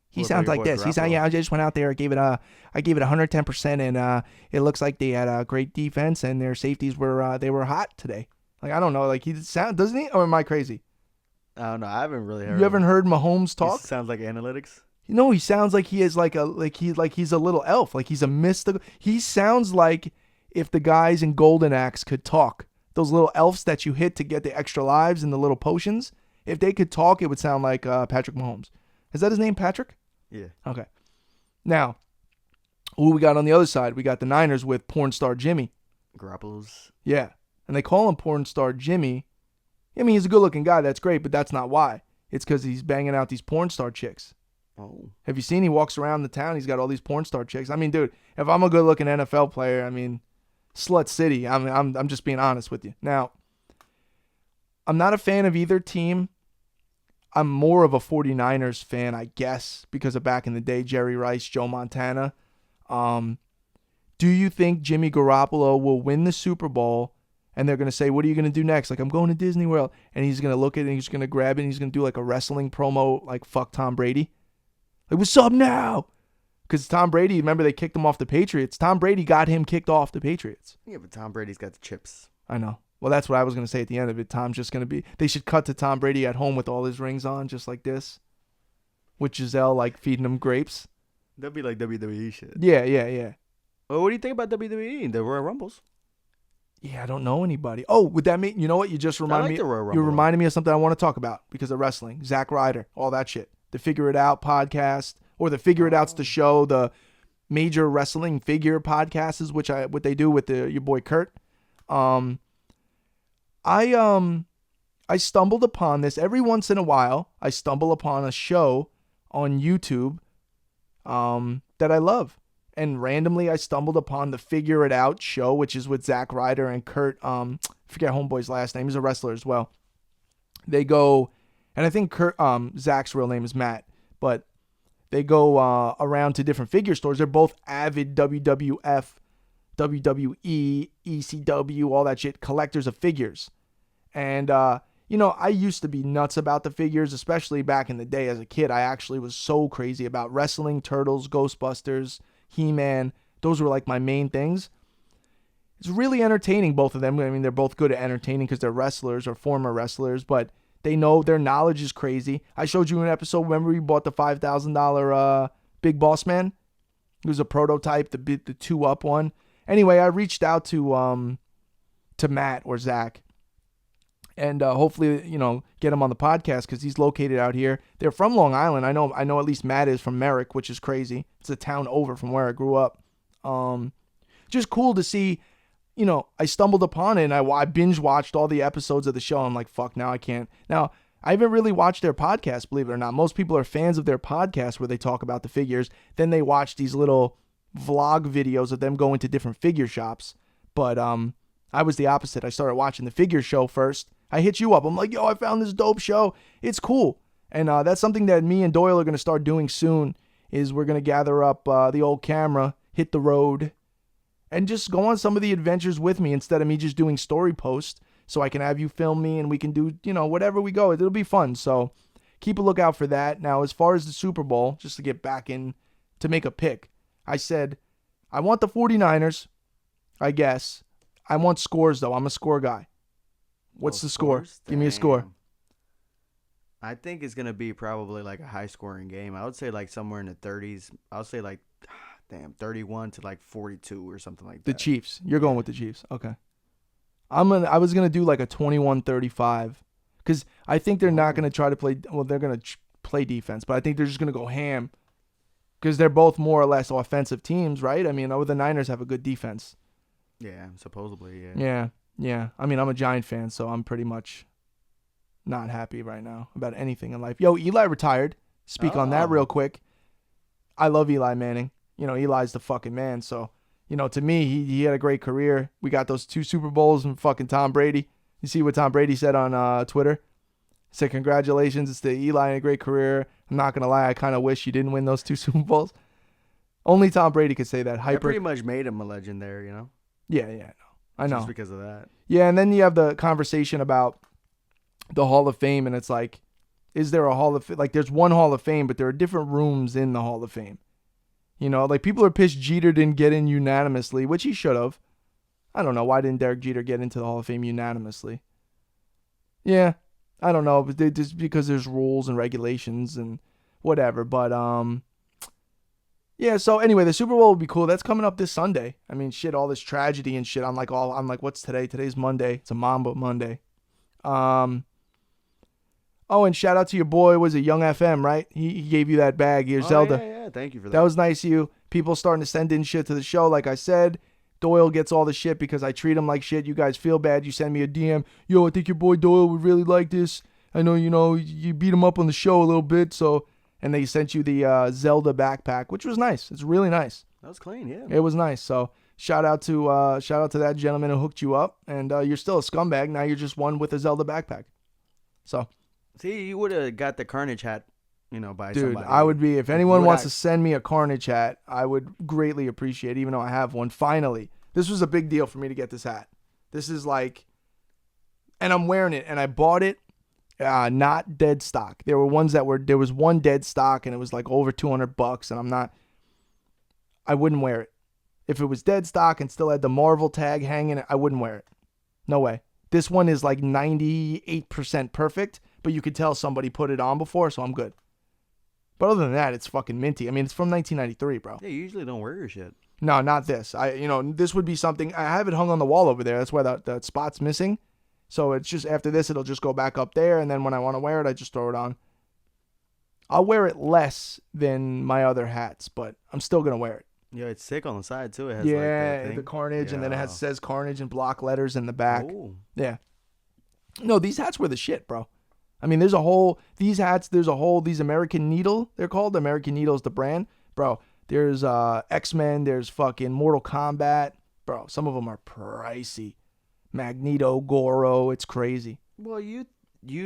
He sounds like this. He's I just went out there. I gave it 110%, and it looks like they had a great defense, and their safeties were they were hot today. Like I don't know, like he sound doesn't he? Or am I crazy? I don't know. I haven't really heard. You haven't heard Mahomes talk? He sounds like analytics. No, he sounds like he is he's a little elf. Like he's a mystical. He sounds like if the guys in Golden Axe could talk. Those little elves that you hit to get the extra lives and the little potions. If they could talk, it would sound like Patrick Mahomes. Is that his name, Patrick? Yeah. Okay. Now, who we got on the other side? We got the Niners with porn star Jimmy. Garoppolo's. Yeah. And they call him porn star Jimmy. I mean, he's a good-looking guy. That's great, but that's not why. It's because he's banging out these porn star chicks. Oh. Have you seen he walks around the town? He's got all these porn star chicks. I mean, dude, if I'm a good-looking NFL player, I mean, slut city. I'm just being honest with you. Now, I'm not a fan of either team. I'm more of a 49ers fan, I guess, because of back in the day, Jerry Rice, Joe Montana. Do you think Jimmy Garoppolo will win the Super Bowl and they're going to say, what are you going to do next? Like, I'm going to Disney World. And he's going to look at it and he's going to grab it and he's going to do like a wrestling promo like fuck Tom Brady. Like, what's up now? Because Tom Brady, remember they kicked him off the Patriots. Tom Brady got him kicked off the Patriots. Yeah, but Tom Brady's got the chips. I know. Well, that's what I was going to say at the end of it. Tom's just going to be... They should cut to Tom Brady at home with all his rings on, just like this. with Giselle like feeding him grapes. That'd be like WWE shit. Yeah. Well, what do you think about WWE? The Royal Rumbles. Yeah, I don't know anybody. Oh, would that mean, you know what? You just I reminded like me. the Royal Rumble. You reminded me of something I want to talk about because of wrestling. Zack Ryder, all that shit. The Figure It Out podcast, or the Figure It Out's the show, the Major Wrestling Figure podcast is what they do with your boy Kurt. I stumbled upon this every once in a while. I stumble upon a show on YouTube that I love. And randomly I stumbled upon the Figure It Out show, which is with Zack Ryder and Kurt. I forget Homeboy's last name. He's a wrestler as well. They go, and I think Zack's real name is Matt, but they go around to different figure stores. They're both avid WWF, WWE, ECW, all that shit, collectors of figures. And, I used to be nuts about the figures, especially back in the day as a kid. I actually was so crazy about wrestling, Turtles, Ghostbusters, He-Man. Those were like my main things. It's really entertaining, both of them. I mean, they're both good at entertaining because they're wrestlers or former wrestlers, but they know their knowledge is crazy. I showed you an episode, remember we bought the $5,000 Big Boss Man? It was a prototype, the 2-up one. Anyway, I reached out to Matt or Zach. And hopefully, get him on the podcast because he's located out here. They're from Long Island. I know at least Matt is from Merrick, which is crazy. It's a town over from where I grew up. Just cool to see, I stumbled upon it and I binge watched all the episodes of the show. I'm like, fuck, now I can't. Now, I haven't really watched their podcast, believe it or not. Most people are fans of their podcast where they talk about the figures. Then they watch these little vlog videos of them going to different figure shops. But I was the opposite. I started watching the figure show first. I hit you up. I'm like, yo, I found this dope show. It's cool. And that's something that me and Doyle are going to start doing soon is we're going to gather up the old camera, hit the road, and just go on some of the adventures with me instead of me just doing story posts so I can have you film me and we can do, whatever we go. It'll be fun. So keep a lookout for that. Now, as far as the Super Bowl, just to get back in to make a pick, I said, I want the 49ers, I guess. I want scores, though. I'm a score guy. What's the score? Give me a score. I think it's going to be probably like a high-scoring game. I would say like somewhere in the 30s. I would say like, 31 to like 42 or something like that. The Chiefs. You're going with the Chiefs. Okay. I was going to do like a 21-35 because I think they're not going to try to play. Well, they're going to play defense, but I think they're just going to go ham because they're both more or less offensive teams, right? I mean, the Niners have a good defense. Yeah, supposedly, yeah. Yeah. I mean, I'm a Giant fan, so I'm pretty much not happy right now about anything in life. Yo, Eli retired. Speak on that real quick. I love Eli Manning. Eli's the fucking man. So, to me, he had a great career. We got those 2 Super Bowls and fucking Tom Brady. You see what Tom Brady said on Twitter? He said, congratulations. It's to Eli and a great career. I'm not going to lie. I kind of wish you didn't win those 2 Super Bowls. Only Tom Brady could say that. That pretty much made him a legend there, Yeah. I know. Just because of that. Yeah, and then you have the conversation about the Hall of Fame, and it's like, is there a Hall of Fame? Like, there's one Hall of Fame, but there are different rooms in the Hall of Fame. Like, people are pissed Jeter didn't get in unanimously, which he should have. I don't know. Why didn't Derek Jeter get into the Hall of Fame unanimously? Yeah, I don't know. But just because there's rules and regulations and whatever. But, yeah, so anyway, the Super Bowl will be cool. That's coming up this Sunday. I mean, shit, all this tragedy and shit. I'm like, what's today? Today's Monday. It's a Mamba Monday. Oh, and shout out to your boy, was it Young FM, right? He gave you that bag, your Zelda. Yeah, thank you for that. That was nice of you. People starting to send in shit to the show. Like I said, Doyle gets all the shit because I treat him like shit. You guys feel bad. You send me a DM. Yo, I think your boy Doyle would really like this. I know, you beat him up on the show a little bit, so... And they sent you the Zelda backpack, which was nice. It's really nice. That was clean, yeah. It was nice. So shout out to that gentleman who hooked you up. And you're still a scumbag. Now you're just one with a Zelda backpack. So, see, you would have got the Carnage hat, by dude, somebody. I would be. If anyone wants to send me a Carnage hat, I would greatly appreciate it, even though I have one. Finally, this was a big deal for me to get this hat. This is like, and I'm wearing it, and I bought it. Not dead stock. There was one dead stock and it was like over $200 and I wouldn't wear it. If it was dead stock and still had the Marvel tag hanging, I wouldn't wear it. No way. This one is like 98% perfect, but you could tell somebody put it on before, so I'm good. But other than that, it's fucking minty. I mean, it's from 1993, bro. Yeah, you usually don't wear your shit. No, not this. This would be something. I have it hung on the wall over there. That's why the spot's missing. So it's just after this, it'll just go back up there. And then when I want to wear it, I just throw it on. I'll wear it less than my other hats, but I'm still going to wear it. Yeah, it's sick on the side, too. It has Yeah, the Carnage, and then it says Carnage in block letters in the back. Ooh. Yeah. No, these hats were the shit, bro. I mean, these American Needle, they're called. American Needle is the brand. Bro, there's X-Men, there's fucking Mortal Kombat. Bro, some of them are pricey. Magneto, Goro, it's crazy. Well, you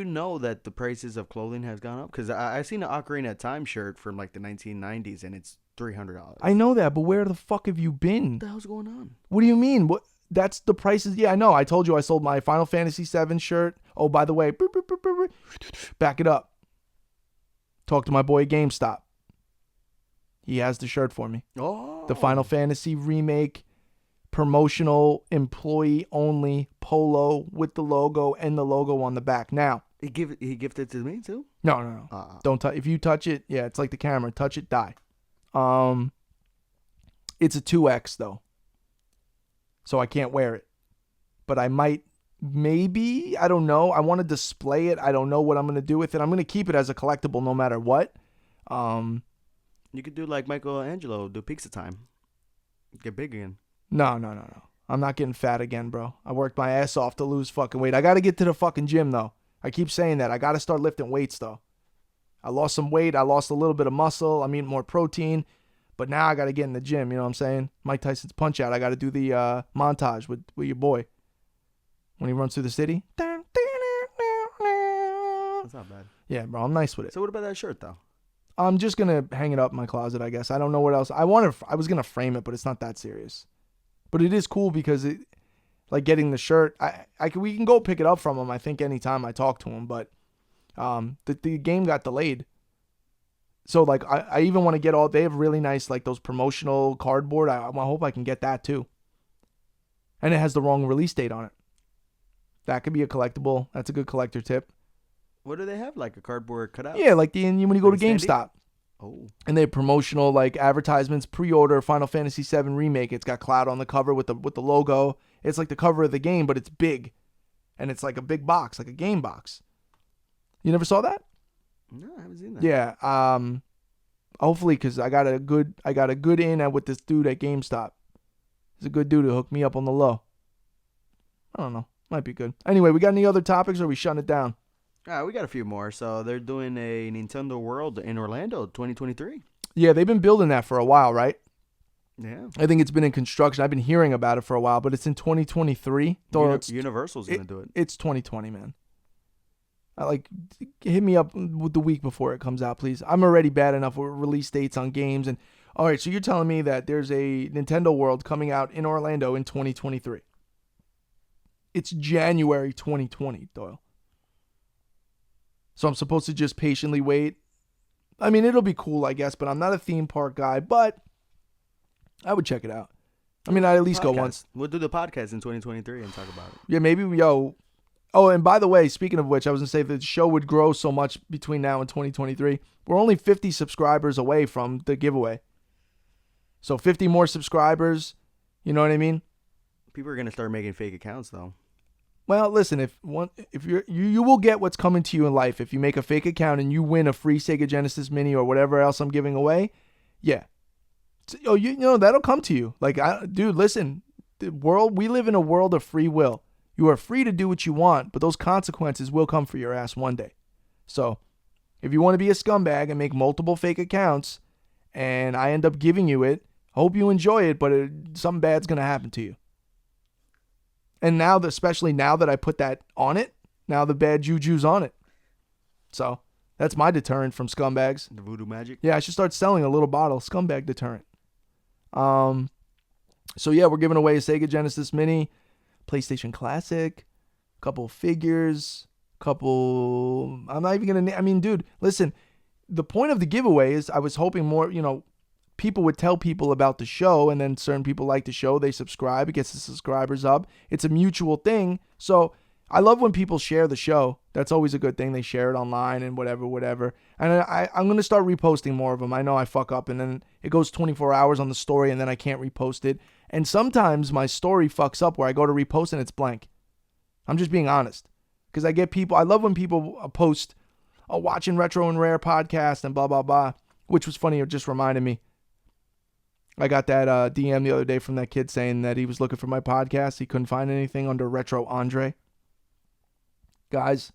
know that the prices of clothing has gone up? Because I seen an Ocarina of Time shirt from like the 1990s, and it's $300. I know that, but where the fuck have you been? What the hell's going on? What do you mean? What? That's the prices. Yeah, I know. I told you I sold my Final Fantasy VII shirt. Oh, by the way, back it up. Talk to my boy GameStop. He has the shirt for me. Oh. The Final Fantasy remake, promotional, employee only polo with the logo and the logo on the back. Now, He gifted it to me too? no. Don't touch. If you touch it, yeah, it's like the camera. Touch it, die. It's a 2X though, so I can't wear it. But I might, maybe, I don't know. I want to display it. I don't know what I'm gonna do with it. I'm gonna keep it as a collectible no matter what. You could do like Michelangelo, do pizza time. Get big again. No. I'm not getting fat again, bro. I worked my ass off to lose fucking weight. I got to get to the fucking gym, though. I keep saying that. I got to start lifting weights, though. I lost some weight. I lost a little bit of muscle. I'm eating more protein. But now I got to get in the gym. You know what I'm saying? Mike Tyson's Punch Out. I got to do the montage with your boy. When he runs through the city. That's not bad. Yeah, bro. I'm nice with it. So what about that shirt, though? I'm just going to hang it up in my closet, I guess. I don't know what else. I was going to frame it, but it's not that serious. But it is cool because it, like getting the shirt, we can go pick it up from him, I think, anytime I talk to him. But the game got delayed. So, like, I even want to get they have really nice, like, those promotional cardboard. I hope I can get that, too. And it has the wrong release date on it. That could be a collectible. That's a good collector tip. What do they have? Like a cardboard cutout? Yeah, like when you go to Like GameStop. Oh. And they have promotional like advertisements, pre-order Final Fantasy VII Remake. It's got Cloud on the cover with the logo. It's like the cover of the game, but it's big. And it's like a big box, like a game box. You never saw that? No, I haven't seen that. Yeah. Hopefully, because I got a good in with this dude at GameStop. He's a good dude who hooked me up on the low. I don't know. Might be good. Anyway, we got any other topics or are we shutting it down? We got a few more. So they're doing a Nintendo World in Orlando 2023. Yeah, they've been building that for a while, right? Yeah. I think it's been in construction. I've been hearing about it for a while, but it's in 2023. Universal's going to do it. It's 2020, man. Hit me up with the week before it comes out, please. I'm already bad enough with release dates on games. And all right, so you're telling me that there's a Nintendo World coming out in Orlando in 2023. It's January 2020, Doyle. So I'm supposed to just patiently wait. I mean, it'll be cool, I guess, but I'm not a theme park guy, but I would check it out. I mean, I'd at least go once. We'll do the podcast in 2023 and talk about it. Yeah, maybe Oh, and by the way, speaking of which, I was going to say the show would grow so much between now and 2023. We're only 50 subscribers away from the giveaway. So 50 more subscribers, you know what I mean? People are going to start making fake accounts, though. Well, listen, if you will get what's coming to you in life if you make a fake account and you win a free Sega Genesis Mini or whatever else I'm giving away. Yeah. You know that'll come to you. Like, dude, listen, we live in a world of free will. You are free to do what you want, but those consequences will come for your ass one day. So, if you want to be a scumbag and make multiple fake accounts and I end up giving you it, I hope you enjoy it, but something bad's going to happen to you. And now, especially now that I put that on it, now the bad juju's on it. So that's my deterrent from scumbags. The voodoo magic? Yeah, I should start selling a little bottle, scumbag deterrent. So yeah, we're giving away a Sega Genesis Mini, PlayStation Classic, a couple figures, I'm not even going to, I mean, dude, listen, the point of the giveaway is I was hoping more, people would tell people about the show, and then certain people like the show, they subscribe, it gets the subscribers up. It's a mutual thing. So I love when people share the show. That's always a good thing. They share it online and whatever. And I'm going to start reposting more of them. I know I fuck up and then it goes 24 hours on the story and then I can't repost it. And sometimes my story fucks up where I go to repost and it's blank. I'm just being honest. Because I get people, I love when people post, watching Retro and Rare podcast and blah, blah, blah. Which was funny. It just reminded me. I got that DM the other day from that kid saying that he was looking for my podcast. He couldn't find anything under Retro Andre. Guys,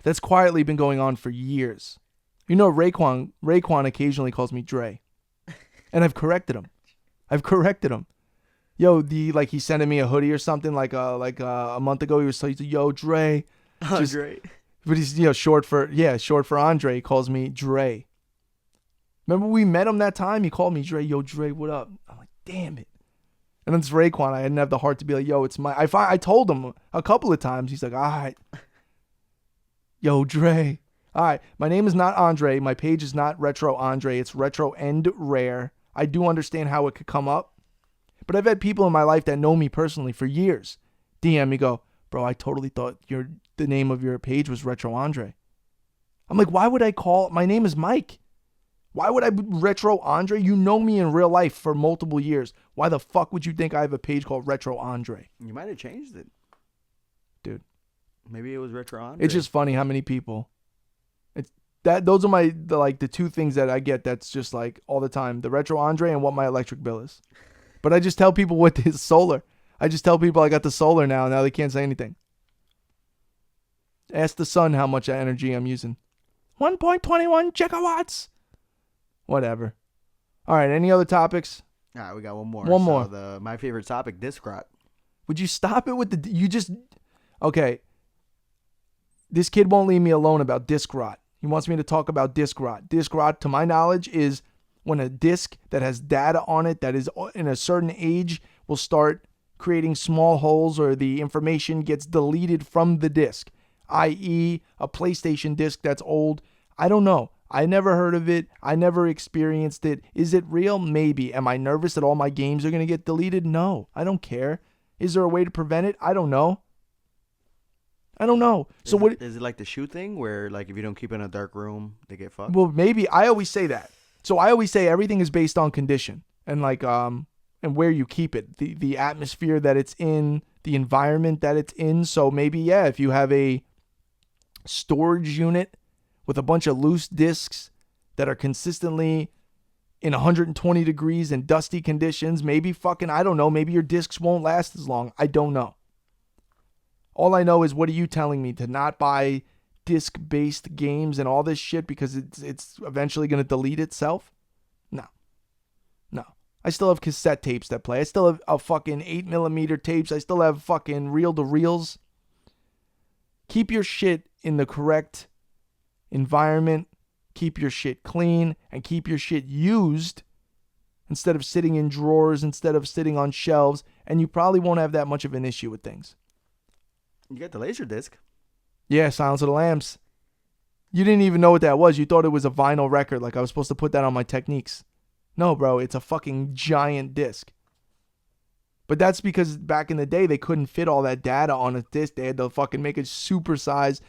that's quietly been going on for years. You know, Raekwon occasionally calls me Dre. And I've corrected him. Yo, he's sending me a hoodie or something like a month ago. He was like, yo, Dre. Andre. But he's, short for Andre. He calls me Dre. Remember we met him that time? He called me Dre. Yo, Dre, what up? I'm like, damn it. And then it's Raekwon. I didn't have the heart to be like, yo, it's my... I told him a couple of times. He's like, all right. Yo, Dre. All right. My name is not Andre. My page is not Retro Andre. It's Retro and Rare. I do understand how it could come up. But I've had people in my life that know me personally for years DM me, go, bro, I totally thought the name of your page was Retro Andre. I'm like, why would I call... My name is Mike. Why would I be Retro Andre? You know me in real life for multiple years. Why the fuck would you think I have a page called Retro Andre? You might have changed it. Dude. Maybe it was Retro Andre. It's just funny how many people. Those are the two things that I get that's just like all the time. The Retro Andre and what my electric bill is. But I just tell people what is solar. I just tell people I got the solar now. Now they can't say anything. Ask the sun how much energy I'm using. 1.21 gigawatts. Whatever. All right, any other topics? All right, we got one more. One more. My favorite topic, Discrot. Would you stop it with okay. This kid won't leave me alone about disc rot. He wants me to talk about disc rot. Disc rot, to my knowledge, is when a disc that has data on it that is in a certain age will start creating small holes or the information gets deleted from the disc, i.e. a PlayStation disc that's old. I don't know. I never heard of it. I never experienced it. Is it real? Maybe. Am I nervous that all my games are going to get deleted? No. I don't care. Is there a way to prevent it? I don't know. Is it like the shoe thing where like if you don't keep it in a dark room, they get fucked? Well, maybe. I always say that. So I always say everything is based on condition and and where you keep it, the atmosphere that it's in, the environment that it's in. So maybe, if you have a storage unit with a bunch of loose discs that are consistently in 120 degrees and dusty conditions, maybe I don't know, maybe your discs won't last as long. I don't know. All I know is, what are you telling me? To not buy disc-based games and all this shit because it's eventually going to delete itself? No. I still have cassette tapes that play. I still have a fucking 8mm tapes. I still have fucking reel-to-reels. Keep your shit in the correct environment, keep your shit clean, and keep your shit used instead of sitting in drawers, instead of sitting on shelves, and you probably won't have that much of an issue with things. You got the Laserdisc. Yeah, Silence of the Lambs. You didn't even know what that was. You thought it was a vinyl record, like I was supposed to put that on my Techniques. No, bro, it's a fucking giant disc. But that's because back in the day, they couldn't fit all that data on a disc. They had to fucking make it supersized.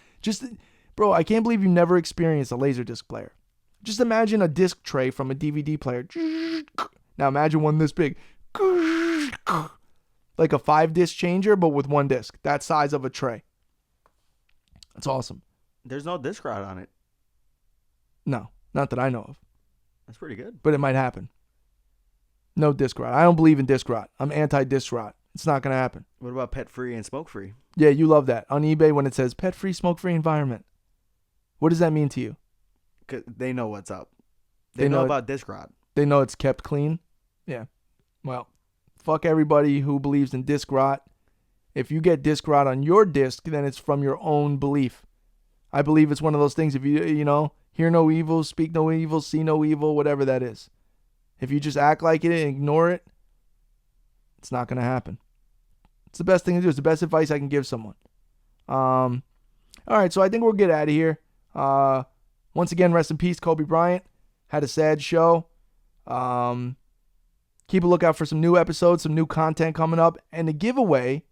Bro, I can't believe you never experienced a Laserdisc player. Just imagine a disc tray from a DVD player. Now imagine one this big. Like a 5-disc changer, but with one disc. That size of a tray. That's awesome. There's no disc rot on it. No, not that I know of. That's pretty good. But it might happen. No disc rot. I don't believe in disc rot. I'm anti-disc rot. It's not going to happen. What about pet-free and smoke-free? Yeah, you love that. On eBay, when it says pet-free, smoke-free environment. What does that mean to you? 'Cause they know what's up. They know about disc rot. They know it's kept clean? Yeah. Well, fuck everybody who believes in disc rot. If you get disc rot on your disc, then it's from your own belief. I believe it's one of those things, if you hear no evil, speak no evil, see no evil, whatever that is. If you just act like it and ignore it, it's not going to happen. It's the best thing to do. It's the best advice I can give someone. All right, so I think we'll get out of here. Once again, rest in peace, Kobe Bryant. Had a sad show. Keep a lookout for some new episodes, some new content coming up. And the giveaway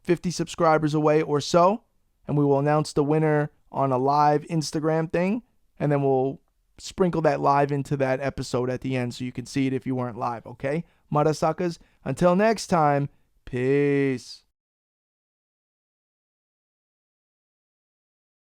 50 subscribers away or so, and we will announce the winner on a live Instagram thing, and then we'll sprinkle that live into that episode at the end so you can see it if you weren't live, okay? Mudasuckers, until next time, peace.